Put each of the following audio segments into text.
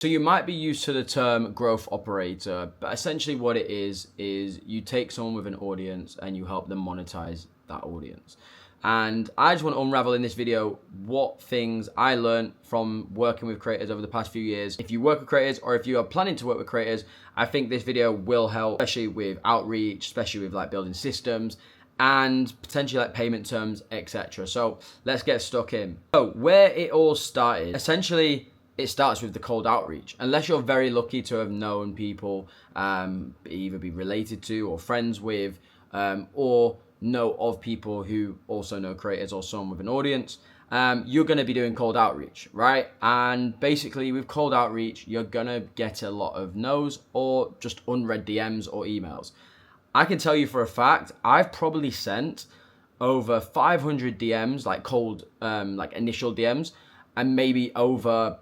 So you might be used to the term growth operator, but essentially what it is you take someone with an audience and you help them monetize that audience. And I just want to unravel in this video what things I learned from working with creators over the past few years. If you work with creators or if you are planning to work with creators, I think this video will help, especially with outreach, especially with like building systems and potentially like payment terms, etc. So let's get stuck in. So where it all started, essentially, it starts with the cold outreach. Unless you're very lucky to have known people, either be related to or friends with, or know of people who also know creators or someone with an audience, you're going to be doing cold outreach, right? And basically with cold outreach, you're going to get a lot of no's or just unread DMs or emails. I can tell you for a fact, I've probably sent over 500 DMs, like cold, like initial DMs, and maybe over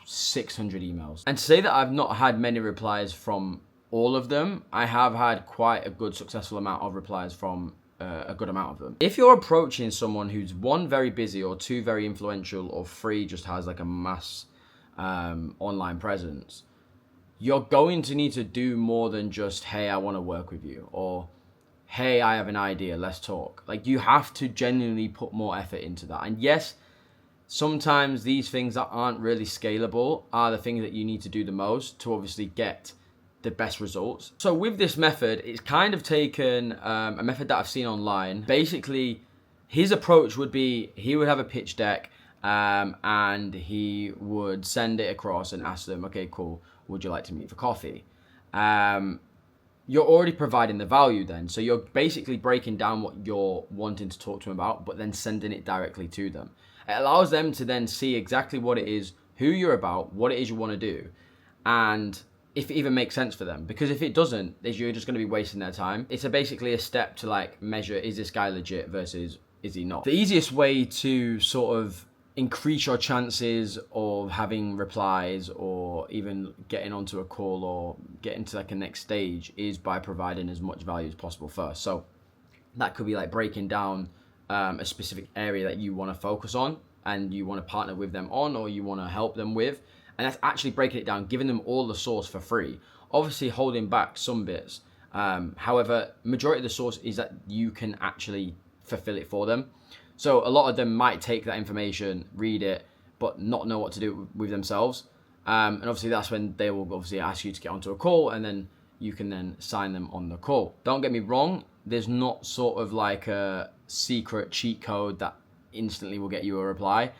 600 emails. And to say that I've not had many replies from all of them, I have had quite a good successful amount of replies from a good amount of them. If you're approaching someone who's one, very busy, or two, very influential, or three, just has like a mass online presence, you're going to need to do more than just, hey, I want to work with you, or hey, I have an idea, let's talk. Like, you have to genuinely put more effort into that. And yes, sometimes these things that aren't really scalable are the things that you need to do the most to obviously get the best results. So with this method, it's kind of taken a method that I've seen online. Basically, his approach would be, he would have a pitch deck and he would send it across and ask them, okay, cool, would you like to meet for coffee? You're already providing the value then. So you're basically breaking down what you're wanting to talk to them about, but then sending it directly to them. It allows them to then see exactly what it is, who you're about, what it is you want to do, and if it even makes sense for them. Because if it doesn't, you're just going to be wasting their time. It's basically a step to like measure, is this guy legit versus is he not? The easiest way to sort of increase your chances of having replies or even getting onto a call or getting to like a next stage is by providing as much value as possible first. So that could be like breaking down a specific area that you want to focus on and you want to partner with them on, or you want to help them with. And that's actually breaking it down, giving them all the source for free. Obviously holding back some bits. However, majority of the source is that you can actually fulfill it for them. So a lot of them might take that information, read it, but not know what to do with themselves. And obviously that's when they will obviously ask you to get onto a call, and then you can then sign them on the call. Don't get me wrong, there's not sort of like a secret cheat code that instantly will get you a reply.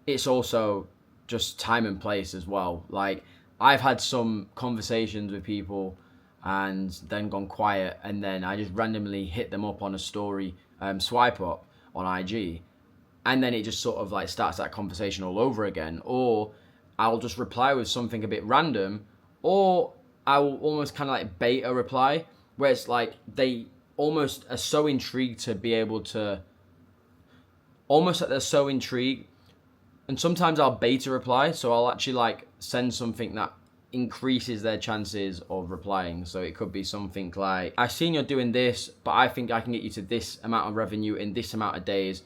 It's also just time and place as well. Like, I've had some conversations with people and then gone quiet, and then I just randomly hit them up on a story, swipe up on IG, and then it just sort of like starts that conversation all over again. Or I'll just reply with something a bit random, or I will almost kind of like bait a reply where it's like they almost are so intrigued to be able to, almost like they're so intrigued. And sometimes I'll bait a reply, so I'll actually like send something that increases their chances of replying. So it could be something like, I've seen you're doing this, but I think I can get you to this amount of revenue in this amount of days.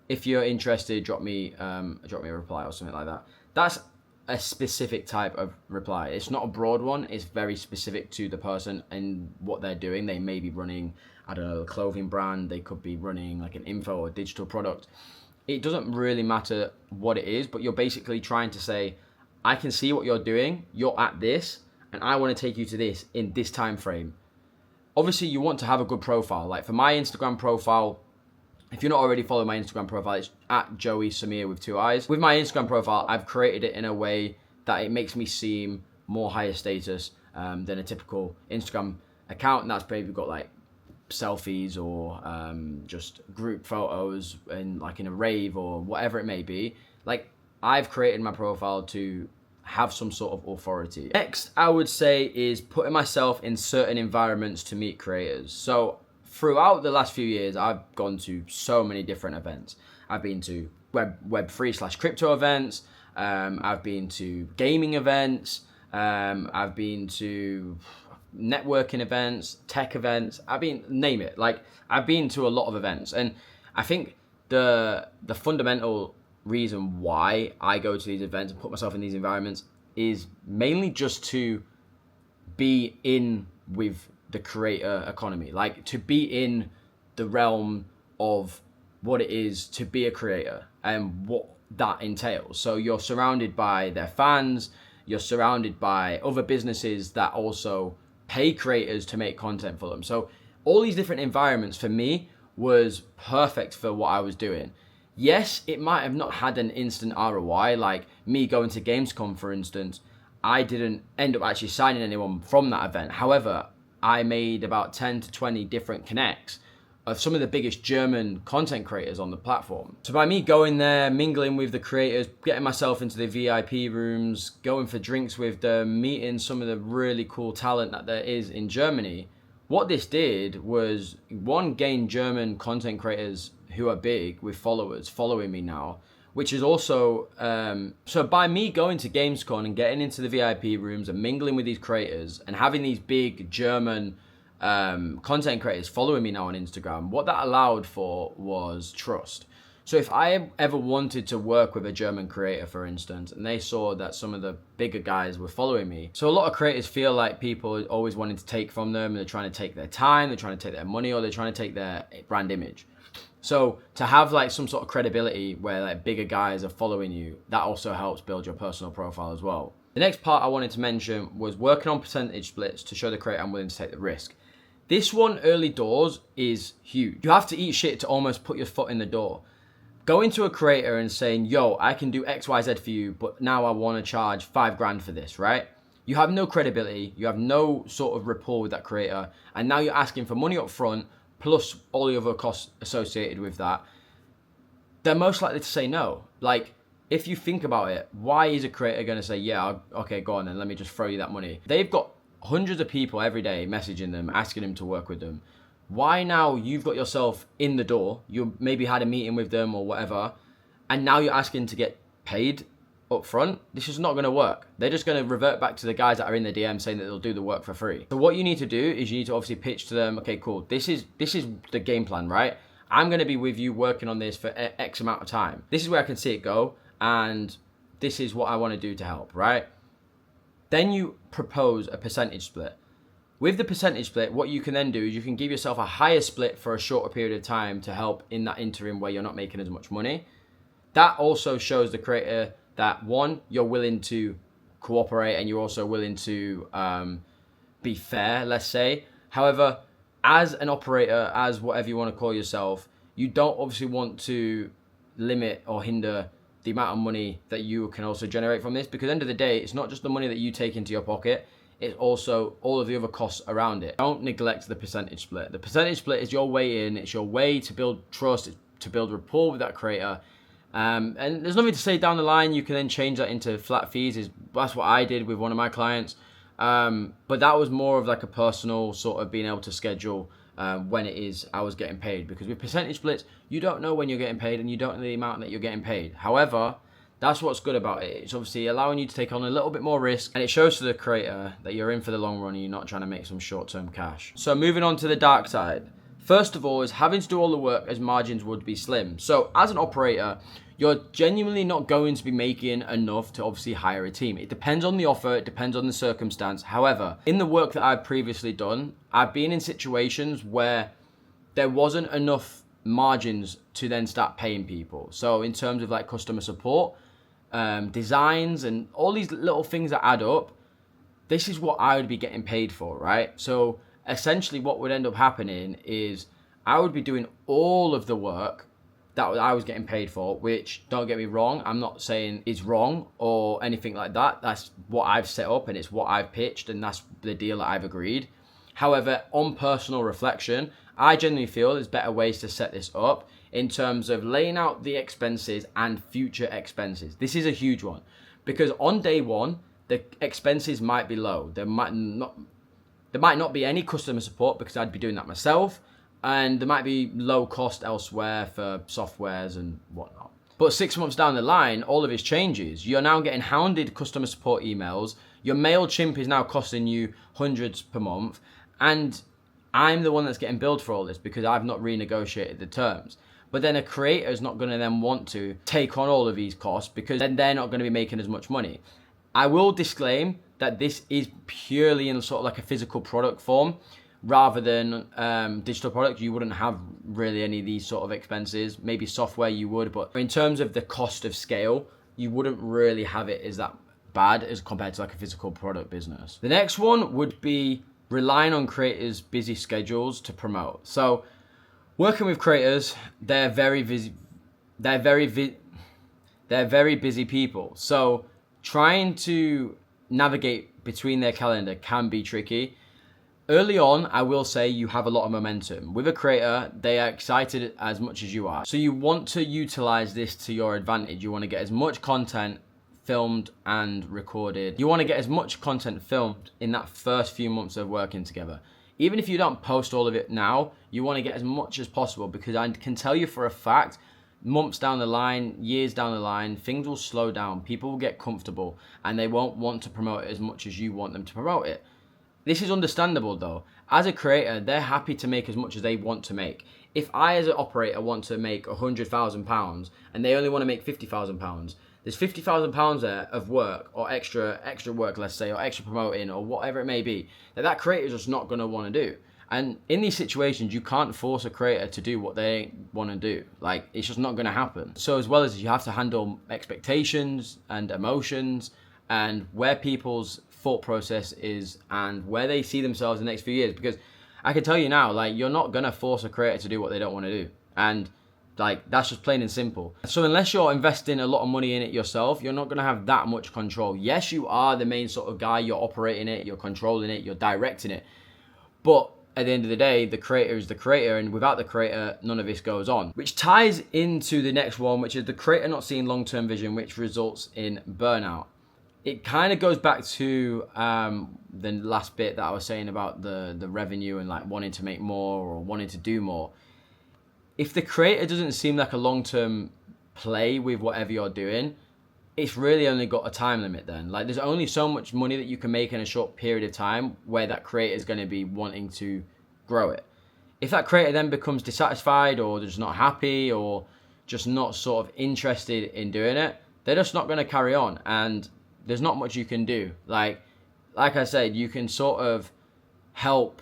If you're interested, drop me a reply or something like that. That's a specific type of reply. It's not a broad one. It's very specific to the person and what they're doing. They may be running, I don't know, a clothing brand. They could be running like an info or digital product. It doesn't really matter what it is, but you're basically trying to say, I can see what you're doing, you're at this, and I want to take you to this in this time frame. Obviously, you want to have a good profile. Like for my Instagram profile, if you're not already following my Instagram profile, it's at Joey Samir with 2 eyes. With my Instagram profile, I've created it in a way that it makes me seem more higher status than a typical Instagram account, and that's maybe got like selfies or just group photos and like in a rave or whatever it may be. Like, I've created my profile to have some sort of authority. Next, I would say, is putting myself in certain environments to meet creators. So throughout the last few years, I've gone to so many different events. I've been to Web3/crypto events. I've been to gaming events. I've been to networking events, tech events. Name it. Like, I've been to a lot of events, and I think the fundamental reason why I go to these events and put myself in these environments is mainly just to be in with the creator economy, like to be in the realm of what it is to be a creator and what that entails. So you're surrounded by their fans, you're surrounded by other businesses that also pay creators to make content for them. So all these different environments for me was perfect for what I was doing. Yes, it might have not had an instant ROI, like me going to Gamescom, for instance. I didn't end up actually signing anyone from that event. However, I made about 10 to 20 different connects of some of the biggest German content creators on the platform. So by me going there, mingling with the creators, getting myself into the VIP rooms, going for drinks with them, meeting some of the really cool talent that there is in Germany, what this did was, one, gain German content creators who are big with followers following me now, which is also, so by me going to Gamescom and getting into the VIP rooms and mingling with these creators and having these big German content creators following me now on Instagram, what that allowed for was trust. So if I ever wanted to work with a German creator, for instance, and they saw that some of the bigger guys were following me, so a lot of creators feel like people are always wanting to take from them, and they're trying to take their time, they're trying to take their money, or they're trying to take their brand image. So to have like some sort of credibility where like bigger guys are following you, that also helps build your personal profile as well. The next part I wanted to mention was working on percentage splits to show the creator I'm willing to take the risk. This one early doors is huge. You have to eat shit to almost put your foot in the door. Going to a creator and saying, yo, I can do XYZ for you, but now I want to charge $5,000 for this, right? You have no credibility, you have no sort of rapport with that creator, and now you're asking for money up front, plus all the other costs associated with that. They're most likely to say no. Like, if you think about it, why is a creator going to say, yeah, okay, go on then, let me just throw you that money? They've got hundreds of people every day messaging them, asking them to work with them. Why now you've got yourself in the door, you maybe had a meeting with them or whatever, and now you're asking to get paid up front? This is not going to work. They're just going to revert back to the guys that are in the DM saying that they'll do the work for free. So what you need to do is you need to obviously pitch to them, okay, cool, this is the game plan, right? I'm going to be with you working on this for X amount of time. This is where I can see it go, and this is what I want to do to help, right? Then you propose a percentage split. With the percentage split, what you can then do is you can give yourself a higher split for a shorter period of time to help in that interim where you're not making as much money. That also shows the creator that, one, you're willing to cooperate and you're also willing to be fair, let's say. However, as an operator, as whatever you want to call yourself, you don't obviously want to limit or hinder the amount of money that you can also generate from this, because at the end of the day, it's not just the money that you take into your pocket, it's also all of the other costs around it. Don't neglect the percentage split. The percentage split is your way in, it's your way to build trust, to build rapport with that creator. And there's nothing to say down the line, you can then change that into flat fees. That's what I did with one of my clients. But that was more of like a personal sort of being able to schedule when it is I was getting paid. Because with percentage splits, you don't know when you're getting paid and you don't know the amount that you're getting paid. However, that's what's good about it. It's obviously allowing you to take on a little bit more risk, and it shows to the creator that you're in for the long run and you're not trying to make some short-term cash. So moving on to the dark side. First of all is having to do all the work as margins would be slim. So as an operator, you're genuinely not going to be making enough to obviously hire a team. It depends on the offer, it depends on the circumstance. However, in the work that I've previously done, I've been in situations where there wasn't enough margins to then start paying people. So in terms of like customer support, designs, and all these little things that add up, this is what I would be getting paid for, right? So essentially what would end up happening is I would be doing all of the work that I was getting paid for, which, don't get me wrong, I'm not saying is wrong or anything like that. That's what I've set up and it's what I've pitched and that's the deal that I've agreed. However, on personal reflection, I genuinely feel there's better ways to set this up in terms of laying out the expenses and future expenses. This is a huge one because on day one, the expenses might be low. There might not be any customer support because I'd be doing that myself. And there might be low cost elsewhere for softwares and whatnot. But 6 months down the line, all of this changes. You're now getting hounded customer support emails. Your MailChimp is now costing you hundreds per month. And I'm the one that's getting billed for all this because I've not renegotiated the terms. But then a creator is not going to then want to take on all of these costs because then they're not going to be making as much money. I will disclaim that this is purely in sort of like a physical product form rather than digital product. You wouldn't have really any of these sort of expenses. Maybe software you would, but in terms of the cost of scale, you wouldn't really have it as that bad as compared to like a physical product business. The next one would be relying on creators' busy schedules to promote. So working with creators, they're very busy people. So trying to navigate between their calendar can be tricky. Early on, I will say you have a lot of momentum. With a creator, they are excited as much as you are. So you want to utilize this to your advantage. You want to get as much content filmed and recorded. You want to get as much content filmed in that first few months of working together. Even if you don't post all of it now, you want to get as much as possible, because I can tell you for a fact, months down the line, years down the line, things will slow down. People will get comfortable and they won't want to promote it as much as you want them to promote it. This is understandable though. As a creator, they're happy to make as much as they want to make. If I as an operator want to make £100,000 and they only want to make £50,000, there's £50,000 there of work or extra work, let's say, or extra promoting or whatever it may be, that creator is just not going to want to do. And in these situations, you can't force a creator to do what they want to do. Like, it's just not going to happen. So as well as you have to handle expectations and emotions and where people's thought process is and where they see themselves in the next few years. Because I can tell you now, like, you're not going to force a creator to do what they don't want to do. And like, that's just plain and simple. So unless you're investing a lot of money in it yourself, you're not going to have that much control. Yes, you are the main sort of guy. You're operating it, you're controlling it, you're directing it. But at the end of the day, the creator is the creator, and without the creator, none of this goes on. Which ties into the next one, which is the creator not seeing long-term vision, which results in burnout. It kind of goes back to the last bit that I was saying about the revenue and like wanting to make more or wanting to do more. If the creator doesn't seem like a long-term play with whatever you're doing, it's really only got a time limit then. Like, there's only so much money that you can make in a short period of time where that creator is going to be wanting to grow it. If that creator then becomes dissatisfied or just not happy or just not sort of interested in doing it, they're just not going to carry on, and there's not much you can do. Like I said, you can sort of help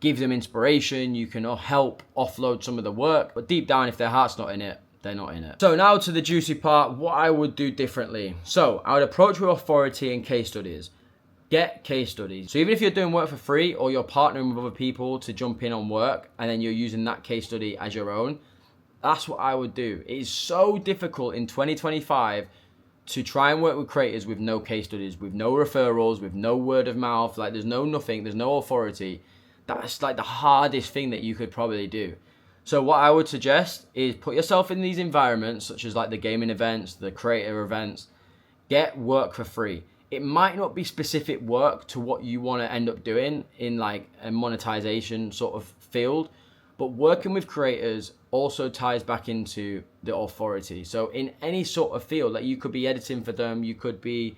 give them inspiration, you can help offload some of the work, but deep down, if their heart's not in it, they're not in it. So now to the juicy part, what I would do differently. So I would approach with authority and case studies. Get case studies. So even if you're doing work for free or you're partnering with other people to jump in on work and then you're using that case study as your own, that's what I would do. It is so difficult in 2025 to try and work with creators with no case studies, with no referrals, with no word of mouth. Like, there's no nothing, there's no authority. That's like the hardest thing that you could probably do. So what I would suggest is put yourself in these environments, such as like the gaming events, the creator events. Get work for free. It might not be specific work to what you want to end up doing in like a monetization sort of field, but working with creators also ties back into the authority. So in any sort of field, like, you could be editing for them, you could be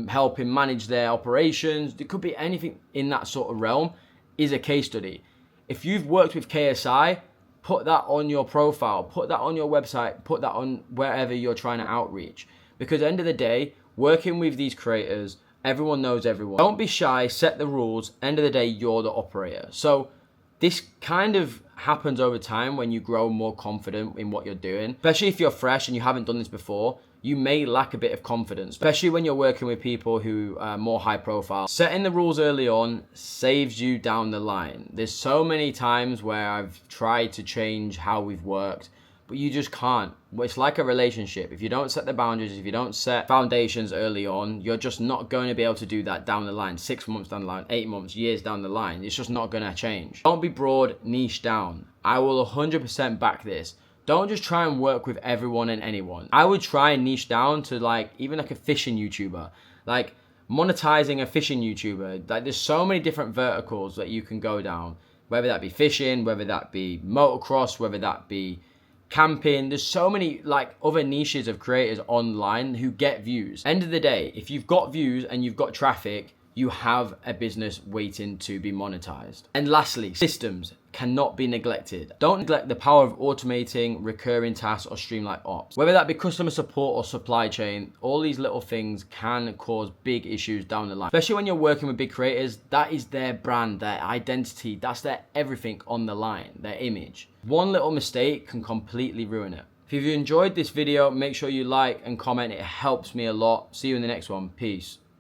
helping manage their operations, it could be anything in that sort of realm, is a case study. If you've worked with KSI, put that on your profile, put that on your website, put that on wherever you're trying to outreach. Because at the end of the day, working with these creators, everyone knows everyone. Don't be shy, set the rules. End of the day, you're the operator. So this kind of happens over time when you grow more confident in what you're doing. Especially if you're fresh and you haven't done this before, you may lack a bit of confidence, especially when you're working with people who are more high profile. Setting the rules early on saves you down the line. There's so many times where I've tried to change how we've worked, but you just can't. It's like a relationship. If you don't set the boundaries, if you don't set foundations early on, you're just not going to be able to do that down the line, 6 months down the line, 8 months, years down the line. It's just not going to change. Don't be broad, niche down. I will 100% back this. Don't just try and work with everyone and anyone. I would try and niche down to like even like a fishing YouTuber, like monetizing a fishing YouTuber. Like, there's so many different verticals that you can go down, whether that be fishing, whether that be motocross, whether that be camping. There's so many like other niches of creators online who get views. End of the day, if you've got views and you've got traffic, you have a business waiting to be monetized. And lastly, systems cannot be neglected. Don't neglect the power of automating recurring tasks or streamline ops. Whether that be customer support or supply chain, all these little things can cause big issues down the line. Especially when you're working with big creators, that is their brand, their identity, that's their everything on the line, their image. One little mistake can completely ruin it. If you've enjoyed this video, make sure you like and comment. It helps me a lot. See you in the next one. Peace.